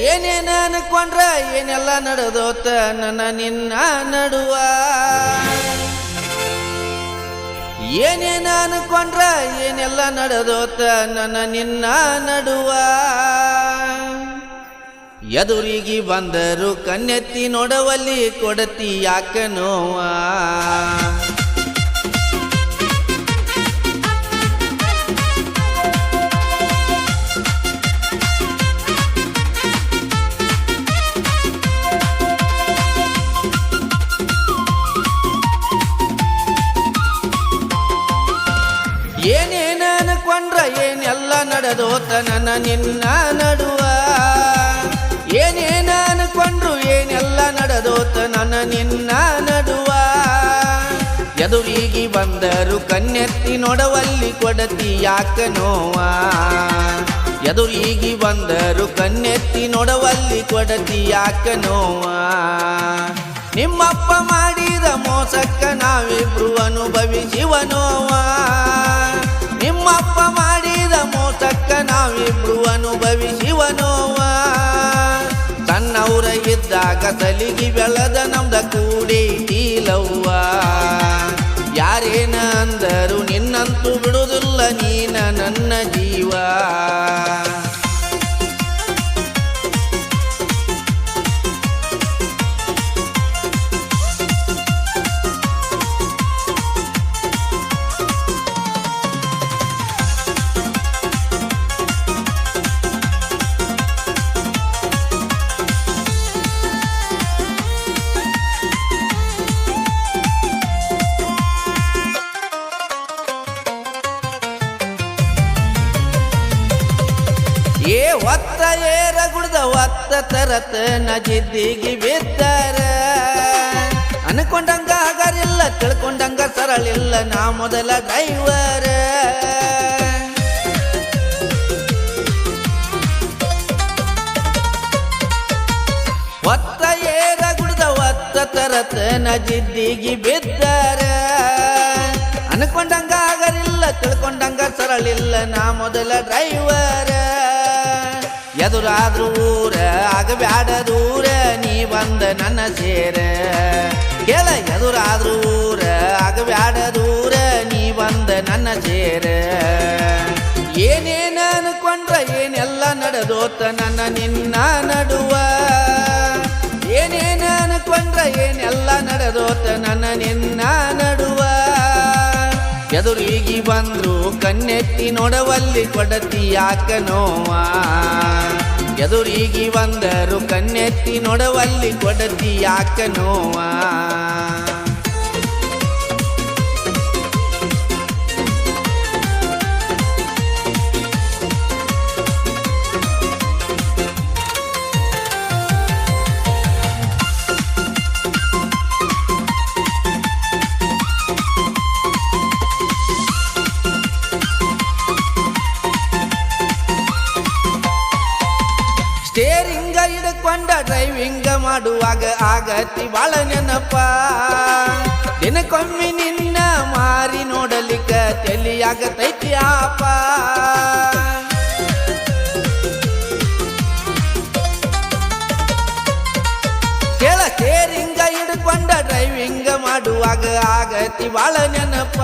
ಏನೇನ ಅನ್ಕೊಂಡ್ರ ಏನೆಲ್ಲ ನಡೆದೋತ ನನ್ನ ನಿನ್ನ ನಡುವ ಏನೇನ ಅನ್ಕೊಂಡ್ರ ಏನೆಲ್ಲ ನಡೆದೋತ ನನ್ನ ನಿನ್ನ ನಡುವ ಎದುರಿಗೆ ಬಂದರು ಕಣ್ಣೆತ್ತಿ ನೋಡವಲ್ಲಿ ಕೊಡತಿ ಯಾಕ ನೋವ ಏನೇನ ಅನ್ಕೊಂಡ್ರ ಏನೆಲ್ಲ ನಡೆದೋತ ನನ್ನ ನಿನ್ನ ನಡುವ ಏನೇನ ಅನ್ಕೊಂಡ್ರು ಏನೆಲ್ಲ ನಡೆದೋತ ನನ್ನ ನಿನ್ನ ನಡುವ ಎದುರಿಗೆ ಬಂದರು ಕಣ್ಣೆತ್ತಿ ನೋಡವಲ್ಲಿ ಕೊಡತಿ ಯಾಕ ನೋವ ಎದುರಿಗೆ ಬಂದರು ಕಣ್ಣೆತ್ತಿ ನೋಡವಲ್ಲಿ ಕೊಡತಿ ಯಾಕ ನೋವ ನಿಮ್ಮಪ್ಪ ಮಾಡಿದ ಮೋಸಕ್ಕ ನಾವಿಬ್ರು ಅನುಭವಿಸಿವ ನೋವ ನಿಮ್ಮಪ್ಪ ಮಾಡಿದ ಮೋಸಕ್ಕ ನಾವಿಬ್ರು ಅನುಭವಿಸಿವ ನೋವ ಸಣ್ಣವರ ಇದ್ದಾಗ ತಲಿಗಿ ಬೆಳೆದ ನಮ್ದ ಕೂಡೈತಿಲವ್ವ ಯಾರೇನ ಅಂದರು ನಿನ್ನಂತೂ ಬಿಡುವುದಿಲ್ಲ ನೀನ ನನ್ನ ಜೀವ ಏ ಒತ್ತ ಏರ ಗುಡ್ದ ಒತ್ತ ತರತ ನಜಿದ್ದಿಗಿ ಬಿದ್ದಾರ ಅನ್ಕೊಂಡಂಗ ಆಗರಿಲ್ಲ ತಿಳ್ಕೊಂಡಂಗ ಸರಳಿಲ್ಲ ನಾ ಮೊದಲ ಡ್ರೈವರ್ ಒತ್ತ ಏರ ಗುಡ್ದ ಒತ್ತ ತರತ ನಜಿದ್ದಿಗಿ ಬಿದ್ದಾರ ಅನ್ಕೊಂಡಂಗ ಆಗರಿಲ್ಲ ತಿಳ್ಕೊಂಡಂಗ ಸರಳಿಲ್ಲ ನಾ ಮೊದಲ ಡ್ರೈವರ್ ಎದುರಾದ್ರೂ ಊರ ಆಗಬ್ಯಾಡ ದೂರ ನೀ ಬಂದ ನನ್ನ ಸೇರ ಕೇಳ ಎದುರಾದ್ರೂ ಊರ ಆಗಬ್ಯಾಡ ದೂರ ನೀ ಬಂದ ನನ್ನ ಸೇರ ಏನೇನ ಅನ್ಕೊಂಡ್ರ ಏನೆಲ್ಲ ನಡೆದೋತ ನನ್ನ ನಿನ್ನ ನಡುವ ಏನೇನ ಅನ್ಕೊಂಡ್ರ ಏನೆಲ್ಲ ನಡೆದೋತ ನನ್ನ ನಿನ್ನ ನಡುವ ಎದುರಿಗೆ ಬಂದ್ರು ಕಣ್ಣೆತ್ತಿ ನೋಡವಲ್ಲಿ ಕೊಡತಿ ಯಾಕ ನೋವ ಎದುರಿಗೆ ಬಂದರು ಕಣ್ಣೆತ್ತಿ ನೋಡವಲ್ಲಿ ಕೊಡತಿ ಯಾಕ ನೋವ ಸ್ಟೇರಿಂಗ ಹಿಡ್ಕೊಂಡ ಡ್ರೈವಿಂಗ ಮಾಡುವಾಗ ಆಗತಿ ಬಾಳ ನೆನಪ ದಿನಕ್ಕೊಮ್ಮೆ ನಿನ್ನ ಮಾರಿ ನೋಡಲಿಕ್ಕ ತಲಿಯಾಗತೈತಿ ಆಪ ಕೇಳ ಸ್ಟೇರಿಂಗ ಹಿಡ್ಕೊಂಡ ಡ್ರೈವಿಂಗ ಮಾಡುವಾಗ ಆಗತಿ ಬಾಳ ನೆನಪ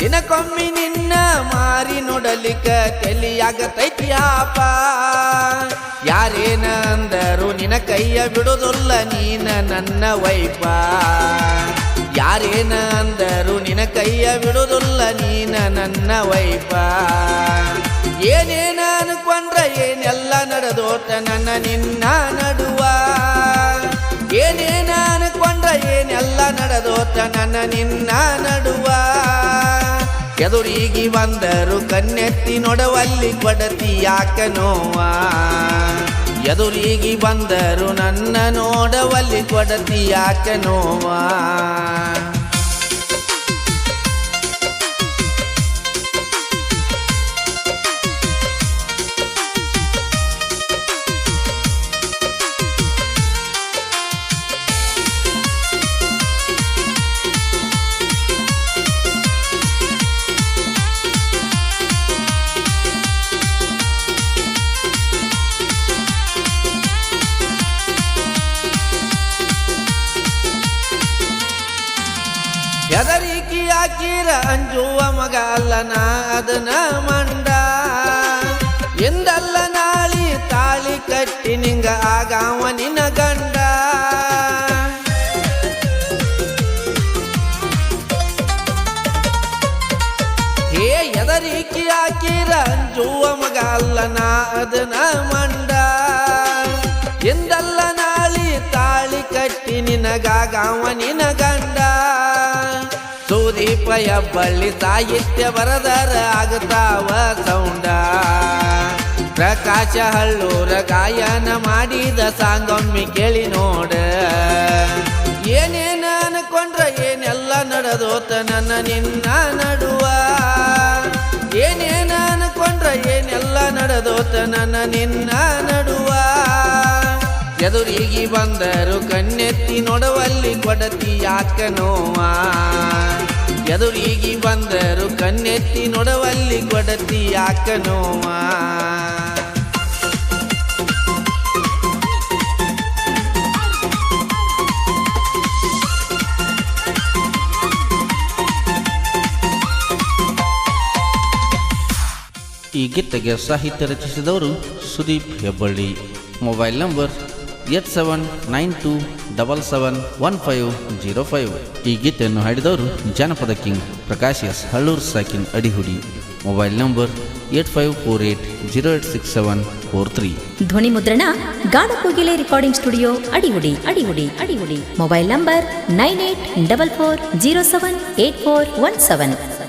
ದಿನಕ್ಕೊಮ್ಮೆ ನಿನ್ನ ಮಾರಿ ನೋಡಲಿಕ್ಕ ತಲಿಯಾಗತೈತಿ ಆಪ ಯಾರೇನ ಅಂದರು ನಿನ್ನ ಕೈಯ ಬಿಡುವುದಿಲ್ಲ ನೀನ ನನ್ನ ವೈಪ ಯಾರೇನ ಅಂದರು ನಿನ್ನ ಕೈಯ ಬಿಡುವುದಿಲ್ಲ ನೀನ ನನ್ನ ವೈಪ ಏನೇನ ಅನ್ಕೊಂಡ್ರ ಏನೆಲ್ಲ ನಡೆದೋತ ನನ್ನ ನಿನ್ನ ನಡುವ ಏನೇನ ಅನ್ಕೊಂಡ್ರ ಏನೆಲ್ಲ ನಡೆದೋತ ನನ್ನ ನಿನ್ನ ನಡುವ ಎದುರಿಗೆ ಬಂದರು ಕಣ್ಣೆತ್ತಿ ನೋಡವಲ್ಲಿ ಕೊಡತಿ ಯಾಕ ನೋವ ಎದುರಿಗೆ ಬಂದರು ನನ್ನ ನೋಡವಲ್ಲಿ ಕೊಡತಿ ಯಾಕ ನೋವ ಹೆದರಿಕಿ ಹಾಕಿರ ಅಂಜುವ ಮಗ ಅಲ್ಲನ ಅದನ ಮಂಡ ಎಂದಲ್ಲ ನಾಳಿ ತಾಳಿ ಕಟ್ಟಿ ನಿಂಗ ಆಗಾವ ನಿನ್ನ ಗಂಡ ಹೇ ಎದರಿಕಿ ಹಾಕಿರ ಅಂಜುವ ಮಗ ಅಲ್ಲನ ಅದನ ಮಂಡ ಎಂದಲ್ಲ ನಾಳಿ ತಾಳಿ ಕಟ್ಟಿ ನಿನಗಾಗಾವ ನಿನ್ನ ಗಂಡ ಸುದೀಪ ಹೆಬ್ಬಳ್ಳಿ ಸಾಹಿತ್ಯ ಬರದರ ಆಗುತ್ತಾವ ಸೌಂಡ ಪ್ರಕಾಶ ಹಳ್ಳೂರ ಗಾಯನ ಮಾಡಿದ ಸಾಂಗೊಮ್ಮಿ ಕೇಳಿ ನೋಡ ಏನೇನ ಅನ್ಕೊಂಡ್ರ ಏನೆಲ್ಲ ನಡೆದೋತ ನನ್ನ ನಿನ್ನ ನಡುವ ಏನೇನ ಅನ್ಕೊಂಡ್ರ ಏನೆಲ್ಲ ನಡೆದೋತ ನನ್ನ ನಿನ್ನ ನಡುವ ಎದುರಿಗೆ ಬಂದರು ಕಣ್ಣೆತ್ತಿ ನೋಡುವಲ್ಲಿ ಕೊಡತಿ ಯಾಕ ನೋವ ಎದುರಿಗೆ ಬಂದರು ಕಣ್ಣೆತ್ತಿ ನೋಡುವಲ್ಲಿ ಕೊಡತಿ ಯಾಕ ನೋವ ಈ ಗೀತೆಗೆ ಸಾಹಿತ್ಯ ರಚಿಸಿದವರು ಸುದೀಪ್ ಹೆಬ್ಬಳ್ಳಿ. Mobile number 8792771505. ಈ ಗೀತೆಯನ್ನು ಹಾಡಿದವರು ಜಾನಪದ ಕಿಂಗ್ ಪ್ರಕಾಶ್ ಎಸ್ ಹಳ್ಳೂರು ಸಾಕಿನ್ ಅಡಿಹುಡಿ. Mobile number 8548086743. ಧ್ವನಿ ಮುದ್ರಣ Gadhakogile recording studio Adihudi. Mobile number 9844078417.